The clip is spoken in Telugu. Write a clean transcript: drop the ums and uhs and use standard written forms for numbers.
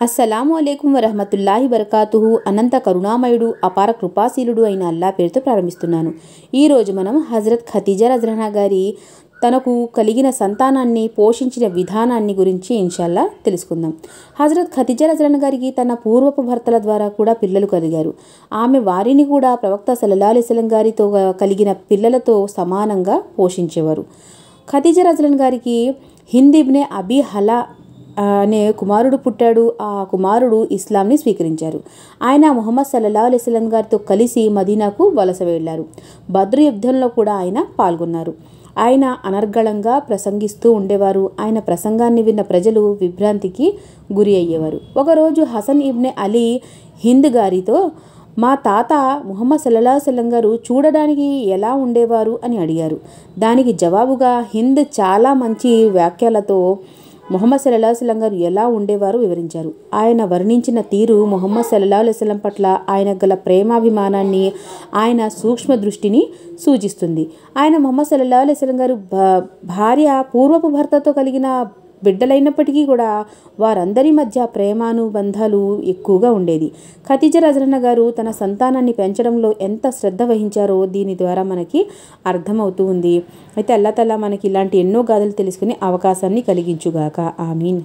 అస్సలాము అలైకుం వరహమతుల్లాహి వరకాతుహు. అనంత కరుణామయుడు అపార కృపాశీలుడు అయిన అల్లా పేరుతో ప్రారంభిస్తున్నాను. ఈరోజు మనం హజరత్ ఖదీజా రజల్లాహు గారి తనకు కలిగిన సంతానాన్ని పోషించిన విధానాన్ని గురించి ఇన్షాల్లా తెలుసుకుందాం. హజరత్ ఖదీజా రజల్లాహు గారికి తన పూర్వపు భర్తల ద్వారా కూడా పిల్లలు కలిగారు. ఆమె వారిని కూడా ప్రవక్త సల్లల్లాహు అలైహి వసల్లం గారితో కలిగిన పిల్లలతో సమానంగా పోషించేవారు. ఖదీజా రజల్లాహు గారికి హింద్ ఇబ్నే అబీ హలా అనే కుమారుడు పుట్టాడు. ఆ కుమారుడు ఇస్లాంని స్వీకరించారు. ఆయన ముహమ్మద్ సల్లల్లాహు అలైహి వసల్లం గారితో కలిసి మదీనాకు వలస వెళ్ళారు. బద్ర్ యుద్ధంలో కూడా ఆయన పాల్గొన్నారు. ఆయన అనర్గళంగా ప్రసంగిస్తూ ఉండేవారు. ఆయన ప్రసంగాన్ని విన్న ప్రజలు విభ్రాంతికి గురి అయ్యేవారు. ఒకరోజు హసన్ ఇబ్నే అలీ హింద్ గారితో, మా తాత ముహమ్మద్ సల్లల్లాహు అలైహి వసల్లం గారు చూడడానికి ఎలా ఉండేవారు అని అడిగారు. దానికి జవాబుగా హింద్ చాలా మంచి వాక్యాలతో ముహమ్మద్ సల్లల్లాహు అలైహి వసల్లం గారు ఎలా ఉండేవారు వివరించారు. ఆయన వర్ణించిన తీరు ముహమ్మద్ సల్లల్లాహు అలైహి వసల్లం పట్ల ఆయన గల ప్రేమాభిమానాన్ని, ఆయన సూక్ష్మ దృష్టిని సూచిస్తుంది. ఆయన ముహమ్మద్ సల్లల్లాహు అలైహి వసల్లం గారు భార్య పూర్వపు భర్తతో కలిగిన బిడ్డలైనప్పటికీ కూడా వారందరి మధ్య ప్రేమానుబంధాలు ఎక్కువగా ఉండేది. ఖదీజా రజల్లాహు గారు తన సంతానాన్ని పెంచడంలో ఎంత శ్రద్ధ వహించారో దీని ద్వారా మనకి అర్థమవుతూ ఉంది. అయితే అల్లాహ్ తాలా మనకి ఇలాంటి ఎన్నో గాథలు తెలుసుకునే అవకాశాన్ని కలిగించుగాక. ఆమీన్.